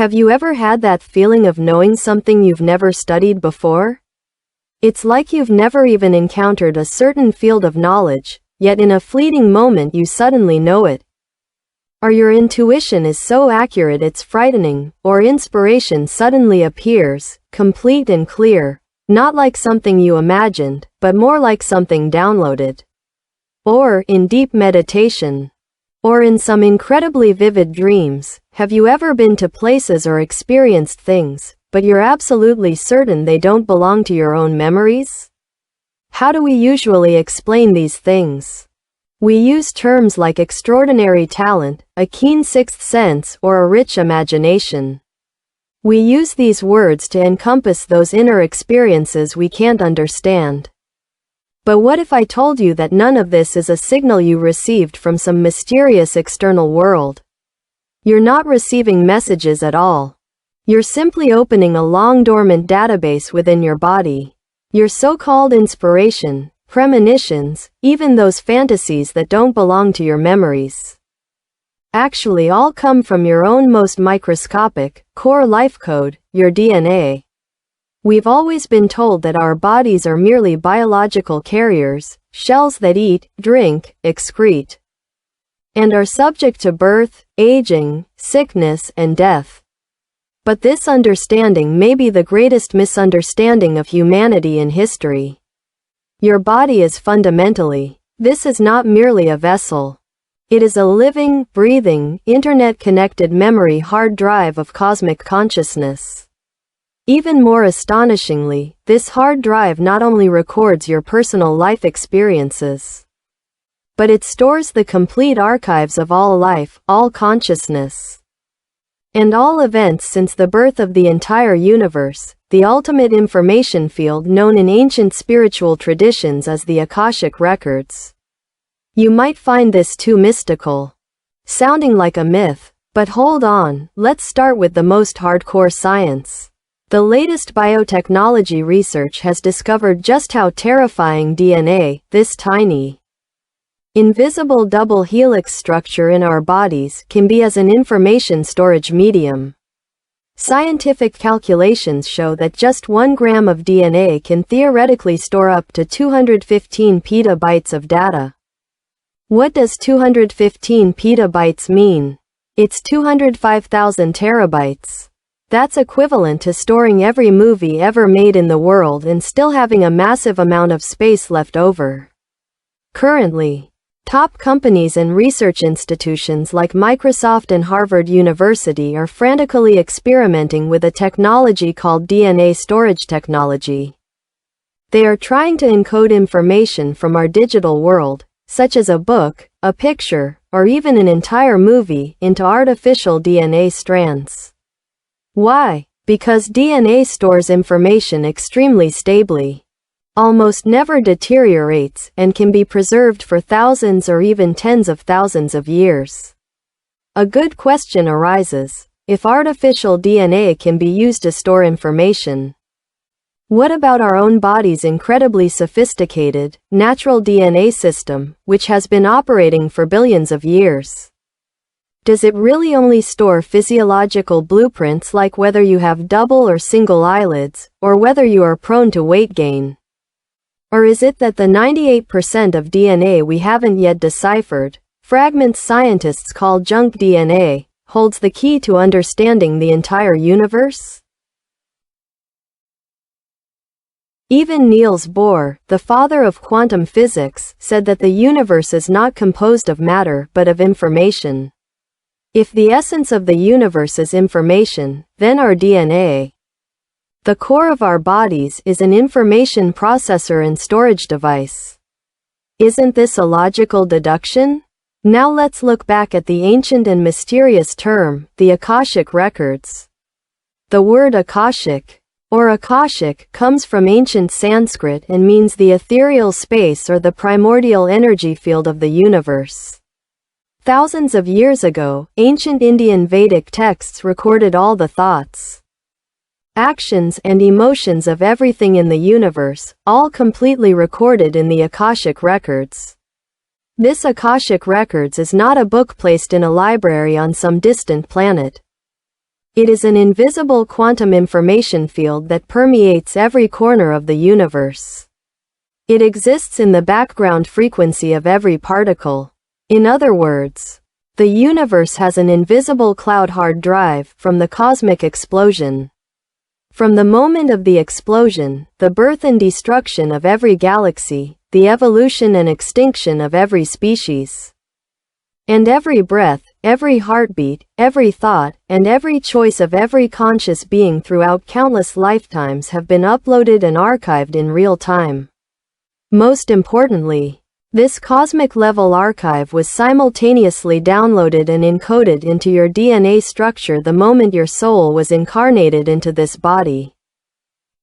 Have you ever had that feeling of knowing something you've never studied before? It's like you've never even encountered a certain field of knowledge, yet in a fleeting moment you suddenly know it. Or your intuition is so accurate it's frightening, or inspiration suddenly appears, complete and clear, not like something you imagined, but more like something downloaded. Or, in deep meditation. Or in some incredibly vivid dreams. Have you ever been to places or experienced things, but you're absolutely certain they don't belong to your own memories? How do we usually explain these things? We use terms like extraordinary talent, a keen sixth sense, or a rich imagination. We use these words to encompass those inner experiences we can't understand. But what if I told you that none of this is a signal you received from some mysterious external world? You're not receiving messages at all. You're simply opening a long dormant database within your body. Your so-called inspiration, premonitions, even those fantasies that don't belong to your memories, actually all come from your own most microscopic, core life code, your DNA. We've always been told that our bodies are merely biological carriers, shells that eat, drink, excrete, and are subject to birth, aging, sickness, and death. But this understanding may be the greatest misunderstanding of humanity in history. Your body is fundamentally, this is not merely a vessel. It is a living, breathing, internet-connected memory hard drive of cosmic consciousness. Even more astonishingly, this hard drive not only records your personal life experiences, but it stores the complete archives of all life, all consciousness, and all events since the birth of the entire universe, the ultimate information field known in ancient spiritual traditions as the Akashic Records. You might find this too mystical, sounding like a myth, but hold on, let's start with the most hardcore science. The latest biotechnology research has discovered just how terrifying DNA, this tiny, invisible double helix structure in our bodies, can be as an information storage medium. Scientific calculations show that just 1 gram of DNA can theoretically store up to 215 petabytes of data. What does 215 petabytes mean? It's 205,000 terabytes. That's equivalent to storing every movie ever made in the world and still having a massive amount of space left over. Currently, top companies and research institutions like Microsoft and Harvard University are frantically experimenting with a technology called DNA storage technology. They are trying to encode information from our digital world, such as a book, a picture, or even an entire movie, into artificial DNA strands. Why? Because DNA stores information extremely stably, almost never deteriorates, and can be preserved for thousands or even tens of thousands of years. A good question arises: if artificial DNA can be used to store information, what about our own body's incredibly sophisticated, natural DNA system, which has been operating for billions of years? Does it really only store physiological blueprints like whether you have double or single eyelids, or whether you are prone to weight gain? Or is it that the 98% of DNA we haven't yet deciphered, fragments scientists call junk DNA, holds the key to understanding the entire universe? Even Niels Bohr, the father of quantum physics, said that the universe is not composed of matter but of information. If the essence of the universe is information, then our DNA, the core of our bodies, is an information processor and storage device. Isn't this a logical deduction? Now let's look back at the ancient and mysterious term, the Akashic Records. The word Akashic, or Akashic, comes from ancient Sanskrit and means the ethereal space or the primordial energy field of the universe. Thousands of years ago, ancient Indian Vedic texts recorded all the thoughts, actions, and emotions of everything in the universe, all completely recorded in the Akashic Records. This Akashic Records is not a book placed in a library on some distant planet. It is an invisible quantum information field that permeates every corner of the universe. It exists in the background frequency of every particle. In other words, the universe has an invisible cloud hard drive from the cosmic explosion. From the moment of the explosion, the birth and destruction of every galaxy, the evolution and extinction of every species, and every breath, every heartbeat, every thought, and every choice of every conscious being throughout countless lifetimes have been uploaded and archived in real time. Most importantly, this cosmic-level archive was simultaneously downloaded and encoded into your DNA structure the moment your soul was incarnated into this body.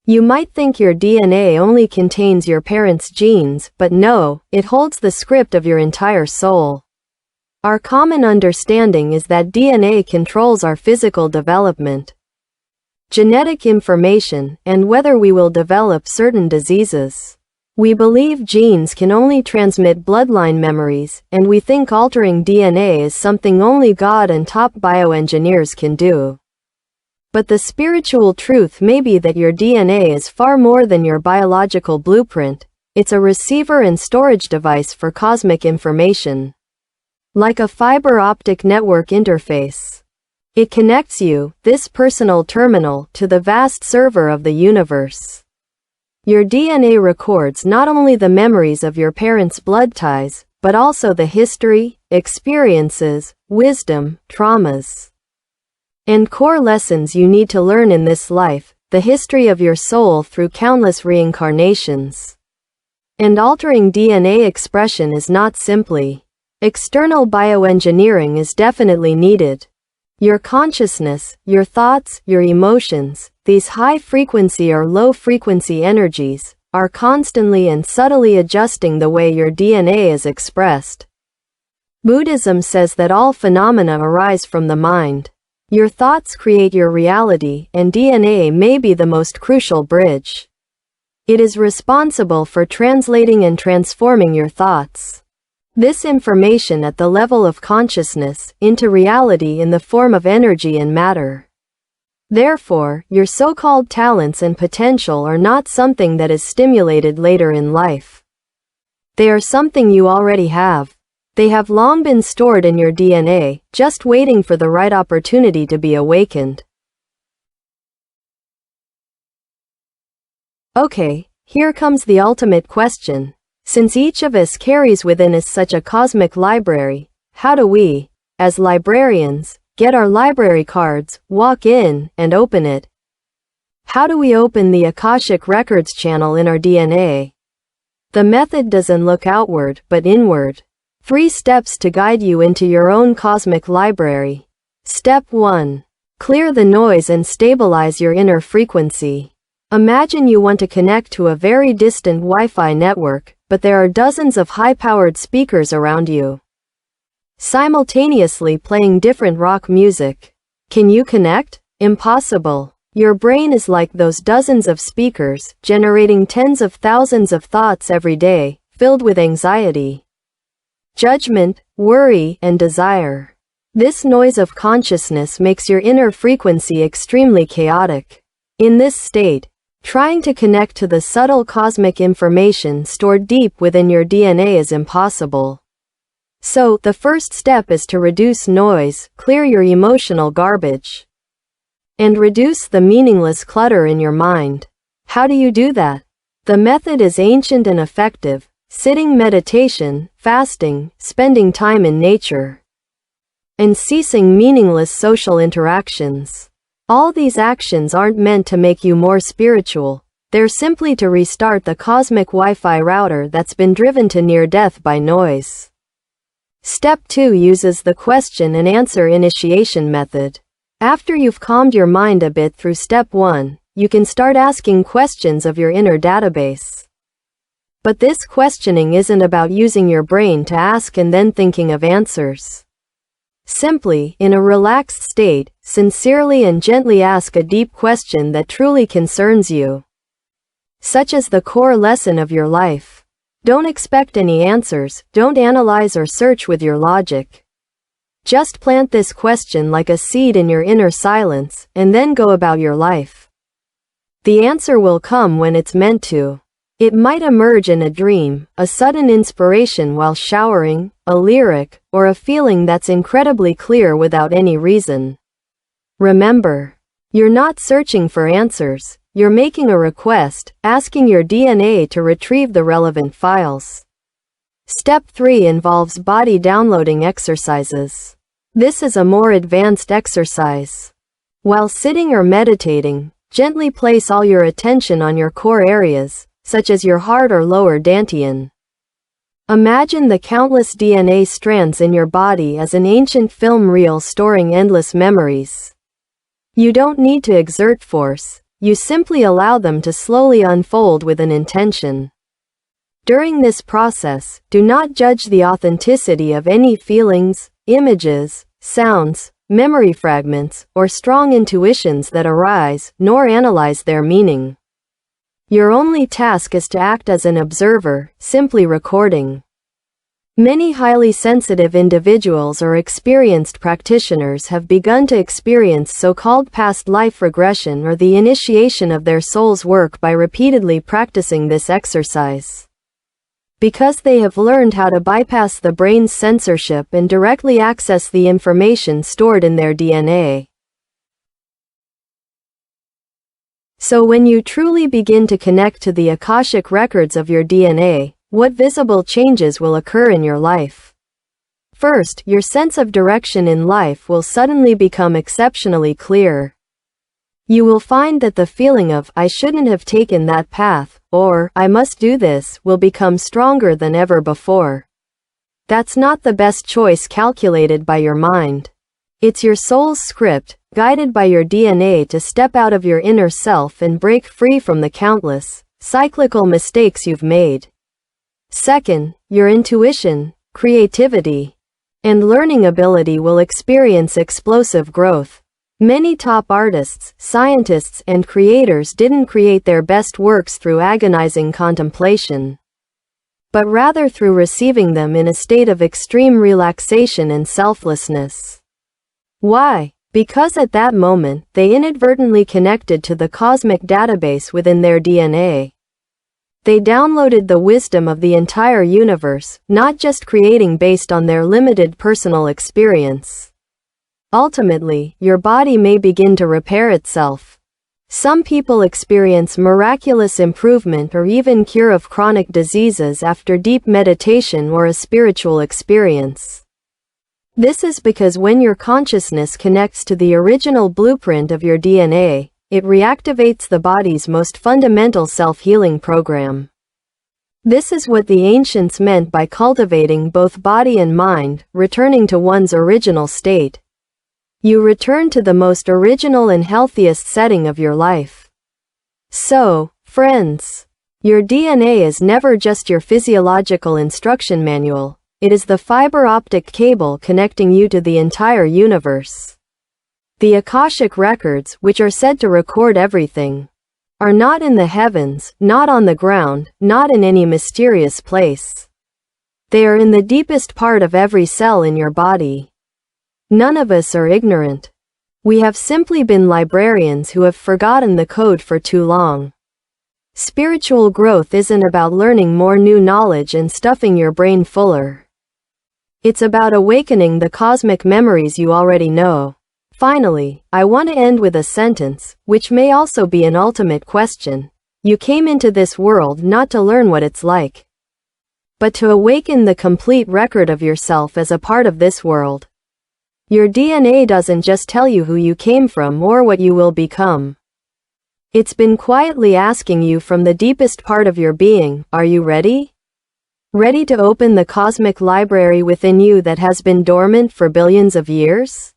You might think your DNA only contains your parents' genes, but no, it holds the script of your entire soul. Our common understanding is that DNA controls our physical development, genetic information, and whether we will develop certain diseases. We believe genes can only transmit bloodline memories, and we think altering DNA is something only God and top bioengineers can do. But the spiritual truth may be that your DNA is far more than your biological blueprint. It's a receiver and storage device for cosmic information. Like a fiber optic network interface, it connects you, this personal terminal, to the vast server of the universe. Your DNA records not only the memories of your parents' blood ties, but also the history, experiences, wisdom, traumas, and core lessons you need to learn in this life, the history of your soul through countless reincarnations. And altering DNA expression is not simply external bioengineering is definitely needed. Your consciousness, your thoughts, your emotions, these high-frequency or low-frequency energies, are constantly and subtly adjusting the way your DNA is expressed. Buddhism says that all phenomena arise from the mind. Your thoughts create your reality, and DNA may be the most crucial bridge. It is responsible for translating and transforming your thoughts, this information at the level of consciousness, into reality in the form of energy and matter. Therefore, your so-called talents and potential are not something that is stimulated later in life. They are something you already have. They have long been stored in your DNA, just waiting for the right opportunity to be awakened. Okay, here comes the ultimate question. Since each of us carries within us such a cosmic library, how do we, as librarians, get our library cards, walk in, and open it? How do we open the Akashic Records channel in our DNA? The method doesn't look outward, but inward. 3 steps to guide you into your own cosmic library. Step 1. Clear the noise and stabilize your inner frequency. Imagine you want to connect to a very distant Wi-Fi network, but there are dozens of high-powered speakers around you, simultaneously playing different rock music. Can you connect? Impossible. Your brain is like those dozens of speakers, generating tens of thousands of thoughts every day, filled with anxiety, judgment, worry, and desire. This noise of consciousness makes your inner frequency extremely chaotic. In this state, trying to connect to the subtle cosmic information stored deep within your DNA is impossible. So, the first step is to reduce noise, clear your emotional garbage, and reduce the meaningless clutter in your mind. How do you do that? The method is ancient and effective: sitting meditation, fasting, spending time in nature, and ceasing meaningless social interactions. All these actions aren't meant to make you more spiritual. They're simply to restart the cosmic Wi-Fi router that's been driven to near death by noise. Step 2 uses the question and answer initiation method. After you've calmed your mind a bit through step 1, you can start asking questions of your inner database. But this questioning isn't about using your brain to ask and then thinking of answers. Simply, in a relaxed state, sincerely and gently ask a deep question that truly concerns you, such as the core lesson of your life. Don't expect any answers, don't analyze or search with your logic. Just plant this question like a seed in your inner silence, and then go about your life. The answer will come when it's meant to. It might emerge in a dream, a sudden inspiration while showering, a lyric, or a feeling that's incredibly clear without any reason. Remember, you're not searching for answers, you're making a request, asking your DNA to retrieve the relevant files. Step 3 involves body downloading exercises. This is a more advanced exercise. While sitting or meditating, gently place all your attention on your core areas, such as your heart or lower dantian. Imagine the countless DNA strands in your body as an ancient film reel storing endless memories. You don't need to exert force, you simply allow them to slowly unfold with an intention. During this process, do not judge the authenticity of any feelings, images, sounds, memory fragments, or strong intuitions that arise, nor analyze their meaning. Your only task is to act as an observer, simply recording. Many highly sensitive individuals or experienced practitioners have begun to experience so-called past life regression or the initiation of their soul's work by repeatedly practicing this exercise. Because they have learned how to bypass the brain's censorship and directly access the information stored in their DNA. So when you truly begin to connect to the Akashic records of your DNA, what visible changes will occur in your life? First, your sense of direction in life will suddenly become exceptionally clear. You will find that the feeling of, "I shouldn't have taken that path," or, "I must do this," will become stronger than ever before. That's not the best choice calculated by your mind. It's your soul's script, guided by your DNA to step out of your inner self and break free from the countless, cyclical mistakes you've made. Second, your intuition, creativity, and learning ability will experience explosive growth. Many top artists, scientists, and creators didn't create their best works through agonizing contemplation, but rather through receiving them in a state of extreme relaxation and selflessness. Why? Because at that moment, they inadvertently connected to the cosmic database within their DNA. They downloaded the wisdom of the entire universe, not just creating based on their limited personal experience. Ultimately, your body may begin to repair itself. Some people experience miraculous improvement or even cure of chronic diseases after deep meditation or a spiritual experience. This is because when your consciousness connects to the original blueprint of your DNA, it reactivates the body's most fundamental self-healing program. This is what the ancients meant by cultivating both body and mind, returning to one's original state. You return to the most original and healthiest setting of your life. So, friends, your DNA is never just your physiological instruction manual. It is the fiber optic cable connecting you to the entire universe. The Akashic records, which are said to record everything, are not in the heavens, not on the ground, not in any mysterious place. They are in the deepest part of every cell in your body. None of us are ignorant. We have simply been librarians who have forgotten the code for too long. Spiritual growth isn't about learning more new knowledge and stuffing your brain fuller. It's about awakening the cosmic memories you already know. Finally, I want to end with a sentence, which may also be an ultimate question. You came into this world not to learn what it's like, but to awaken the complete record of yourself as a part of this world. Your DNA doesn't just tell you who you came from or what you will become. It's been quietly asking you from the deepest part of your being, are you ready? Ready to open the cosmic library within you that has been dormant for billions of years?